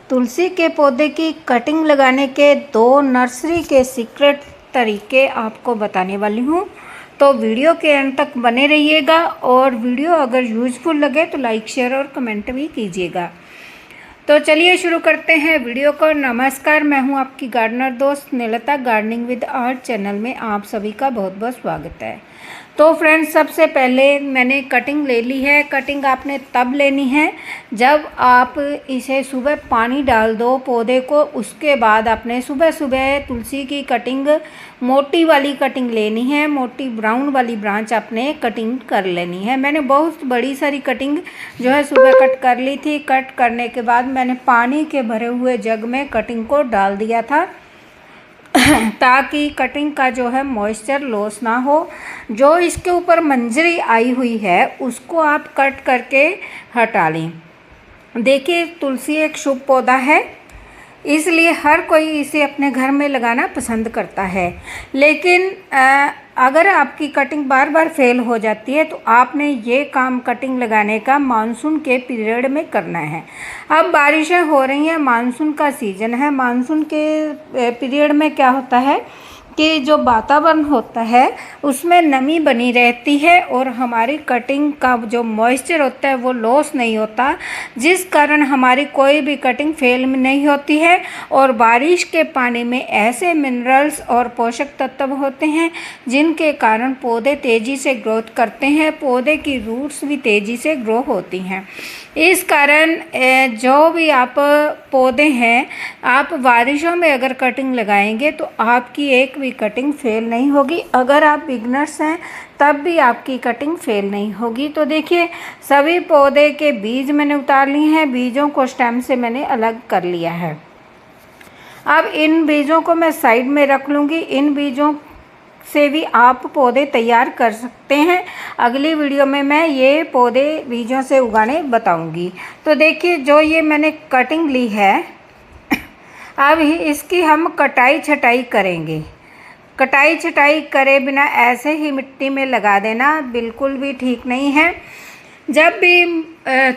तुलसी के पौधे की कटिंग लगाने के 2 नर्सरी के सीक्रेट तरीके आपको बताने वाली हूँ। तो वीडियो के अंत तक बने रहिएगा और वीडियो अगर यूज़फुल लगे तो लाइक शेयर और कमेंट भी कीजिएगा। तो चलिए शुरू करते हैं वीडियो को। नमस्कार, मैं हूँ आपकी गार्डनर दोस्त नीलता। गार्डनिंग विद आर्ट चैनल में आप सभी का बहुत बहुत स्वागत है। तो फ्रेंड्स, सबसे पहले मैंने कटिंग ले ली है। कटिंग आपने तब लेनी है जब आप इसे सुबह पानी डाल दो पौधे को। उसके बाद आपने सुबह सुबह तुलसी की कटिंग, मोटी वाली कटिंग लेनी है। मोटी ब्राउन वाली ब्रांच आपने कटिंग कर लेनी है। मैंने बहुत बड़ी सारी कटिंग जो है सुबह कट कर ली थी। कट करने के बाद मैंने पानी के भरे हुए जग में कटिंग को डाल दिया था ताकि कटिंग का जो है मॉइस्चर लॉस ना हो। जो इसके ऊपर मंजरी आई हुई है उसको आप कट करके हटा लें। देखिए, तुलसी एक शुभ पौधा है, इसलिए हर कोई इसे अपने घर में लगाना पसंद करता है। लेकिन अगर आपकी कटिंग बार बार फेल हो जाती है तो आपने ये काम कटिंग लगाने का मानसून के पीरियड में करना है। अब बारिशें हो रही हैं, मानसून का सीज़न है। मानसून के पीरियड में क्या होता है कि जो वातावरण होता है उसमें नमी बनी रहती है और हमारी कटिंग का जो मॉइस्चर होता है वो लॉस नहीं होता, जिस कारण हमारी कोई भी कटिंग फेल नहीं होती है। और बारिश के पानी में ऐसे मिनरल्स और पोषक तत्व होते हैं जिनके कारण पौधे तेज़ी से ग्रोथ करते हैं। पौधे की रूट्स भी तेज़ी से ग्रो होती हैं। इस कारण जो भी आप पौधे हैं, आप बारिशों में अगर कटिंग लगाएंगे तो आपकी एक भी कटिंग फेल नहीं होगी। अगर आप बिगनर्स हैं तब भी आपकी कटिंग फेल नहीं होगी। तो देखिए, सभी पौधे के बीज मैंने उतार लिए हैं। बीजों को स्टेम से मैंने अलग कर लिया है। अब इन बीजों को मैं साइड में रख लूँगी। इन बीजों से भी आप पौधे तैयार कर सकते हैं। अगली वीडियो में मैं ये पौधे बीजों से उगाने बताऊंगी। तो देखिए, जो ये मैंने कटिंग ली है, अब इसकी हम कटाई छटाई करेंगे। कटाई छटाई करे बिना ऐसे ही मिट्टी में लगा देना बिल्कुल भी ठीक नहीं है। जब भी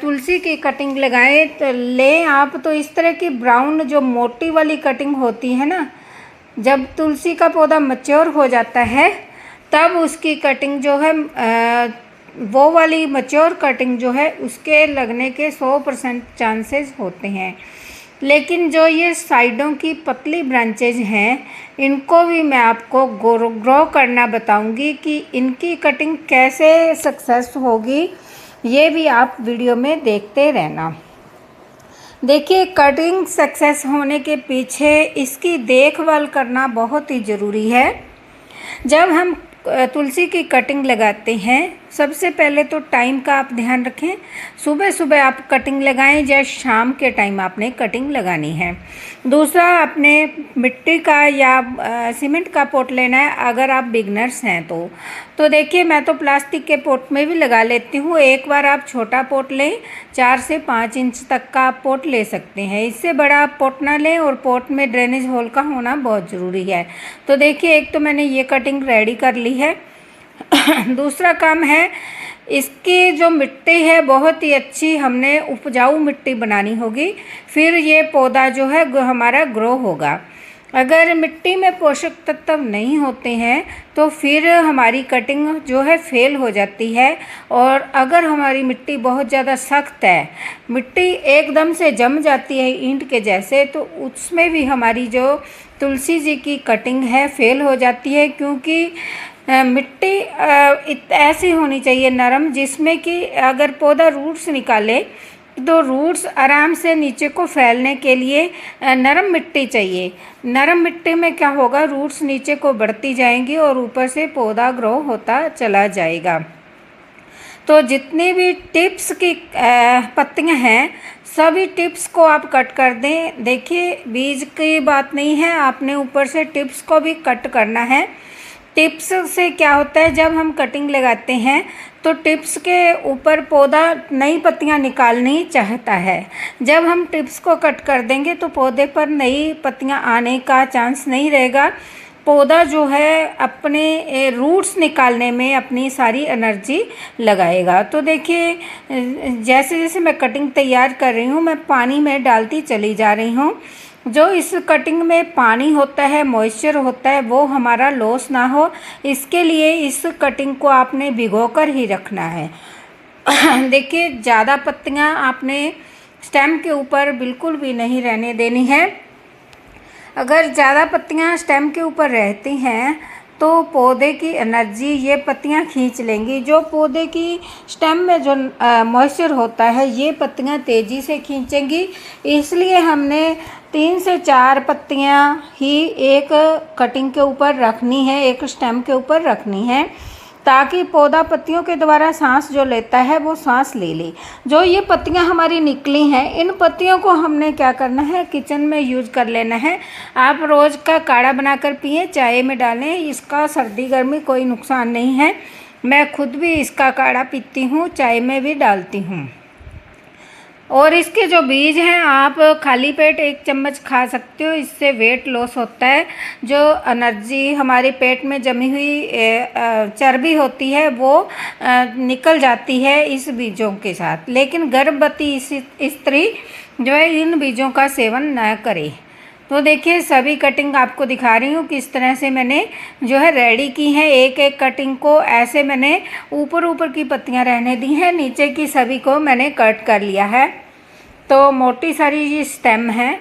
तुलसी की कटिंग लगाएं तो लें आप तो इस तरह की ब्राउन जो मोटी वाली कटिंग होती है ना, जब तुलसी का पौधा मैच्योर हो जाता है तब उसकी कटिंग जो है वो वाली मैच्योर कटिंग जो है उसके लगने के 100% चांसेस होते हैं। लेकिन जो ये साइडों की पतली ब्रांचेज हैं, इनको भी मैं आपको ग्रो करना बताऊंगी कि इनकी कटिंग कैसे सक्सेस होगी। ये भी आप वीडियो में देखते रहना। देखिए, कटिंग सक्सेस होने के पीछे इसकी देखभाल करना बहुत ही ज़रूरी है। जब हम तुलसी की कटिंग लगाते हैं, सबसे पहले तो टाइम का आप ध्यान रखें। सुबह सुबह आप कटिंग लगाएं या शाम के टाइम आपने कटिंग लगानी है। दूसरा, आपने मिट्टी का या सीमेंट का पॉट लेना है अगर आप बिगनर्स हैं तो देखिए, मैं तो प्लास्टिक के पॉट में भी लगा लेती हूँ। एक बार आप छोटा पॉट लें, 4 से 5 इंच तक का आप पॉट ले सकते हैं। इससे बड़ा आप पॉट ना लें और पॉट में ड्रेनेज होल का होना बहुत ज़रूरी है। तो देखिए, एक तो मैंने ये कटिंग रेडी कर ली है। दूसरा काम है, इसकी जो मिट्टी है बहुत ही अच्छी हमने उपजाऊ मिट्टी बनानी होगी, फिर ये पौधा जो है हमारा ग्रो होगा। अगर मिट्टी में पोषक तत्व नहीं होते हैं तो फिर हमारी कटिंग जो है फेल हो जाती है। और अगर हमारी मिट्टी बहुत ज़्यादा सख्त है, मिट्टी एकदम से जम जाती है ईंट के जैसे, तो उसमें भी हमारी जो तुलसी जी की कटिंग है फेल हो जाती है। क्योंकि मिट्टी ऐसी होनी चाहिए नरम, जिसमें कि अगर पौधा रूट्स निकाले तो रूट्स आराम से नीचे को फैलने के लिए नरम मिट्टी चाहिए। नरम मिट्टी में क्या होगा, रूट्स नीचे को बढ़ती जाएंगी और ऊपर से पौधा ग्रो होता चला जाएगा। तो जितनी भी टिप्स की पत्तियां हैं, सभी टिप्स को आप कट कर दें। देखिए, बीज की बात नहीं है, आपने ऊपर से टिप्स को भी कट करना है। टिप्स से क्या होता है, जब हम कटिंग लगाते हैं तो टिप्स के ऊपर पौधा नई पत्तियां निकालनी चाहता है। जब हम टिप्स को कट कर देंगे तो पौधे पर नई पत्तियां आने का चांस नहीं रहेगा। पौधा जो है अपने रूट्स निकालने में अपनी सारी एनर्जी लगाएगा। तो देखिए जैसे जैसे मैं कटिंग तैयार कर रही हूँ, मैं पानी में डालती चली जा रही हूँ। जो इस कटिंग में पानी होता है, मॉइस्चर होता है, वो हमारा लॉस ना हो, इसके लिए इस कटिंग को आपने भिगोकर ही रखना है। देखिए ज़्यादा पत्तियाँ आपने स्टेम के ऊपर बिल्कुल भी नहीं रहने देनी है। अगर ज़्यादा पत्तियाँ स्टेम के ऊपर रहती हैं तो पौधे की एनर्जी ये पत्तियाँ खींच लेंगी। जो पौधे की स्टेम में जो मॉइस्चर होता है ये पत्तियाँ तेज़ी से खींचेंगी। इसलिए हमने 3 से 4 पत्तियाँ ही एक कटिंग के ऊपर रखनी है, एक स्टेम के ऊपर रखनी है, ताकि पौधा पत्तियों के द्वारा सांस जो लेता है वो सांस ले ले। जो ये पत्तियां हमारी निकली हैं, इन पत्तियों को हमने क्या करना है, किचन में यूज़ कर लेना है। आप रोज़ का काढ़ा बनाकर पिए, चाय में डालें, इसका सर्दी गर्मी कोई नुकसान नहीं है। मैं खुद भी इसका काढ़ा पीती हूँ, चाय में भी डालती हूँ। और इसके जो बीज हैं आप खाली पेट 1 चम्मच खा सकते हो, इससे वेट लॉस होता है। जो एनर्जी हमारे पेट में जमी हुई चर्बी होती है वो निकल जाती है इस बीजों के साथ। लेकिन गर्भवती स्त्री जो है इन बीजों का सेवन न करे। तो देखिए सभी कटिंग आपको दिखा रही हूँ किस तरह से मैंने जो है रेडी की है। एक एक कटिंग को ऐसे मैंने ऊपर की पत्तियाँ रहने दी हैं, नीचे की सभी को मैंने कट कर लिया है। तो मोटी सारी ये स्टेम है,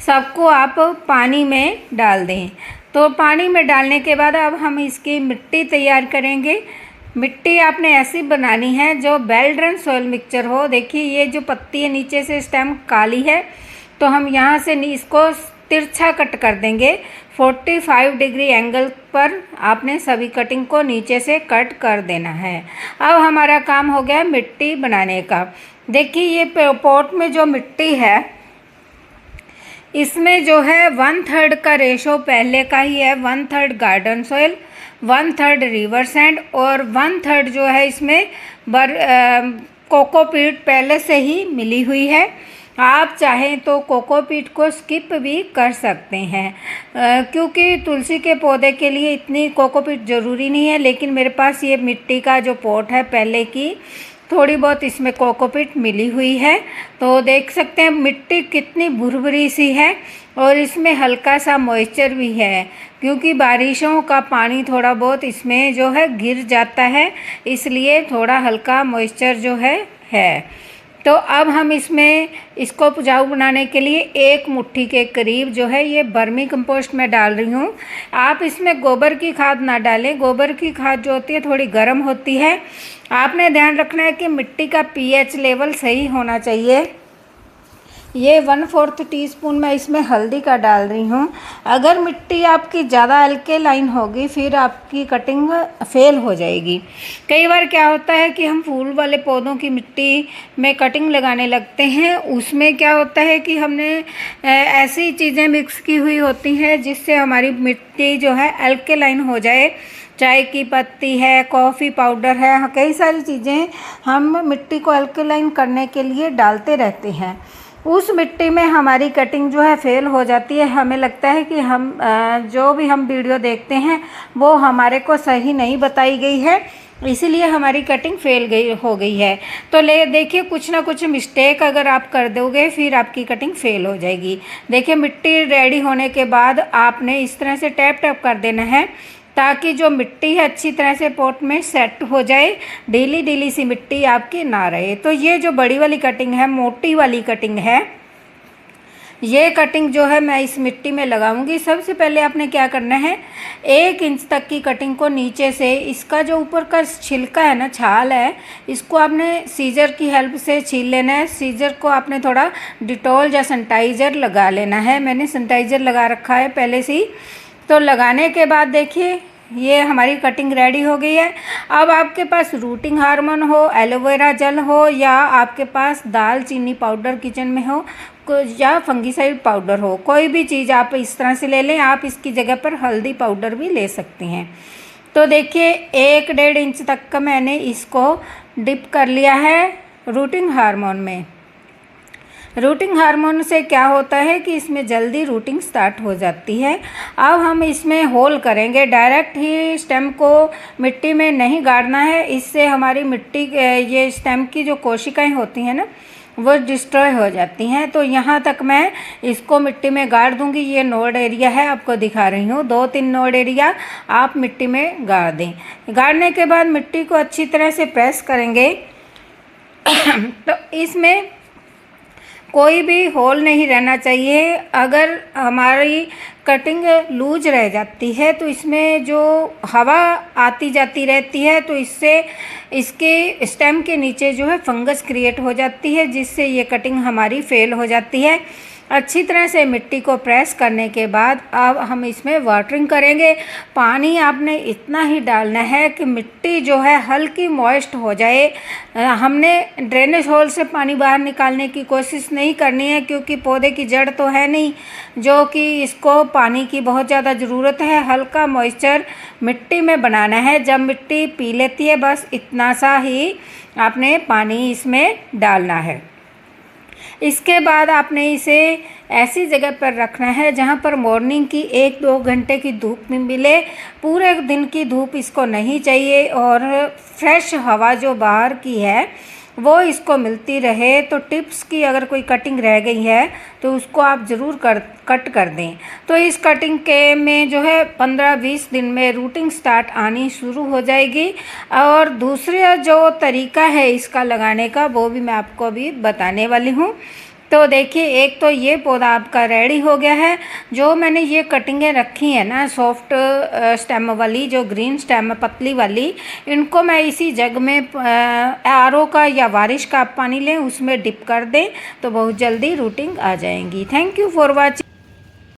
सबको आप पानी में डाल दें। तो पानी में डालने के बाद अब हम इसकी मिट्टी तैयार करेंगे। मिट्टी आपने ऐसी बनानी है जो वेल ड्रेन सॉइल मिक्सचर हो। देखिए ये जो पत्ती है नीचे से स्टेम काली है, तो हम यहाँ से इसको तिरछा कट कर देंगे। 45 डिग्री एंगल पर आपने सभी कटिंग को नीचे से कट कर देना है। अब हमारा काम हो गया मिट्टी बनाने का। देखिए ये पॉट में जो मिट्टी है इसमें जो है 1/3 का रेशो पहले का ही है। 1/3 गार्डन सॉइल, 1/3 रिवर सैंड और 1/3 जो है इसमें कोकोपीट पहले से ही मिली हुई है। आप चाहें तो कोकोपीट को स्किप भी कर सकते हैं, क्योंकि तुलसी के पौधे के लिए इतनी कोकोपीट ज़रूरी नहीं है। लेकिन मेरे पास ये मिट्टी का जो पॉट है पहले की, थोड़ी बहुत इसमें कोकोपीट मिली हुई है। तो देख सकते हैं मिट्टी कितनी भुरभुरी सी है और इसमें हल्का सा मॉइस्चर भी है, क्योंकि बारिशों का पानी थोड़ा बहुत इसमें जो है गिर जाता है, इसलिए थोड़ा हल्का मॉइस्चर जो है। तो अब हम इसको उपजाऊ बनाने के लिए 1 मुट्ठी के करीब जो है ये वर्मी कंपोस्ट में डाल रही हूँ। आप इसमें गोबर की खाद ना डालें। गोबर की खाद जो होती है थोड़ी गर्म होती है। आपने ध्यान रखना है कि मिट्टी का pH लेवल सही होना चाहिए। ये 1/4 टीस्पून मैं इसमें हल्दी का डाल रही हूँ। अगर मिट्टी आपकी ज़्यादा अल्केलाइन होगी फिर आपकी कटिंग फेल हो जाएगी। कई बार क्या होता है कि हम फूल वाले पौधों की मिट्टी में कटिंग लगाने लगते हैं, उसमें क्या होता है कि हमने ऐसी चीज़ें मिक्स की हुई होती हैं जिससे हमारी मिट्टी जो है अल्केलाइन हो जाए। चाय की पत्ती है, कॉफ़ी पाउडर है, कई सारी चीज़ें हम मिट्टी को अल्केलाइन करने के लिए डालते रहते हैं। उस मिट्टी में हमारी कटिंग जो है फेल हो जाती है। हमें लगता है कि हम जो भी हम वीडियो देखते हैं वो हमारे को सही नहीं बताई गई है, इसीलिए हमारी कटिंग फेल हो गई है। तो देखिए कुछ ना कुछ मिस्टेक अगर आप कर दोगे फिर आपकी कटिंग फेल हो जाएगी। देखिए मिट्टी रेडी होने के बाद आपने इस तरह से टैप टैप कर देना है, ताकि जो मिट्टी है अच्छी तरह से पॉट में सेट हो जाए, ढीली सी मिट्टी आपकी ना रहे। तो ये जो बड़ी वाली कटिंग है, मोटी वाली कटिंग है, ये कटिंग जो है मैं इस मिट्टी में लगाऊंगी। सबसे पहले आपने क्या करना है, 1 इंच तक की कटिंग को नीचे से, इसका जो ऊपर का छिलका है ना, छाल है, इसको आपने सीजर की हेल्प से छील लेना है। सीजर को आपने थोड़ा डिटॉल या सैनिटाइज़र लगा लेना है। मैंने सैनिटाइज़र लगा रखा है पहले से ही। तो लगाने के बाद देखिए ये हमारी कटिंग रेडी हो गई है। अब आपके पास रूटिंग हार्मोन हो, एलोवेरा जेल हो, या आपके पास दालचीनी पाउडर किचन में हो, या फंगीसाइड पाउडर हो, कोई भी चीज़ आप इस तरह से ले लें। आप इसकी जगह पर हल्दी पाउडर भी ले सकते हैं। तो देखिए 1-1.5 इंच तक का मैंने इसको डिप कर लिया है रूटिंग हार्मोन में। रूटिंग हार्मोन से क्या होता है कि इसमें जल्दी रूटिंग स्टार्ट हो जाती है। अब हम इसमें होल करेंगे, डायरेक्ट ही स्टेम को मिट्टी में नहीं गाड़ना है, इससे हमारी मिट्टी ये स्टेम की जो कोशिकाएं होती हैं ना वो डिस्ट्रॉय हो जाती हैं। तो यहाँ तक मैं इसको मिट्टी में गाड़ दूँगी। ये नोड एरिया है, आपको दिखा रही हूँ, 2-3 नोड एरिया आप मिट्टी में गाड़ दें। गाड़ने के बाद मिट्टी को अच्छी तरह से प्रेस करेंगे तो इसमें कोई भी होल नहीं रहना चाहिए। अगर हमारी कटिंग लूज रह जाती है तो इसमें जो हवा आती जाती रहती है तो इससे इसके स्टेम के नीचे जो है फंगस क्रिएट हो जाती है, जिससे ये कटिंग हमारी फेल हो जाती है। अच्छी तरह से मिट्टी को प्रेस करने के बाद अब हम इसमें वाटरिंग करेंगे। पानी आपने इतना ही डालना है कि मिट्टी जो है हल्की मॉइस्ट हो जाए। हमने ड्रेनेज होल से पानी बाहर निकालने की कोशिश नहीं करनी है, क्योंकि पौधे की जड़ तो है नहीं जो कि इसको पानी की बहुत ज़्यादा ज़रूरत है। हल्का मॉइस्चर मिट्टी में बनाना है। जब मिट्टी पी लेती है बस इतना सा ही आपने पानी इसमें डालना है। इसके बाद आपने इसे ऐसी जगह पर रखना है जहाँ पर मॉर्निंग की 1-2 घंटे की धूप में मिले। पूरे दिन की धूप इसको नहीं चाहिए और फ्रेश हवा जो बाहर की है वो इसको मिलती रहे। तो टिप्स की अगर कोई कटिंग रह गई है तो उसको आप ज़रूर कट कर दें। तो इस कटिंग के में जो है 15-20 दिन में रूटिंग स्टार्ट आनी शुरू हो जाएगी। और दूसरा जो तरीका है इसका लगाने का वो भी मैं आपको अभी बताने वाली हूँ। तो देखिए, एक तो ये पौधा आपका रेडी हो गया है। जो मैंने ये कटिंगें रखी हैं ना सॉफ्ट स्टेम वाली, जो ग्रीन स्टेम है पतली वाली, इनको मैं इसी जग में आरओ का या बारिश का आप पानी लें उसमें डिप कर दें तो बहुत जल्दी रूटिंग आ जाएंगी। Thank you for watching.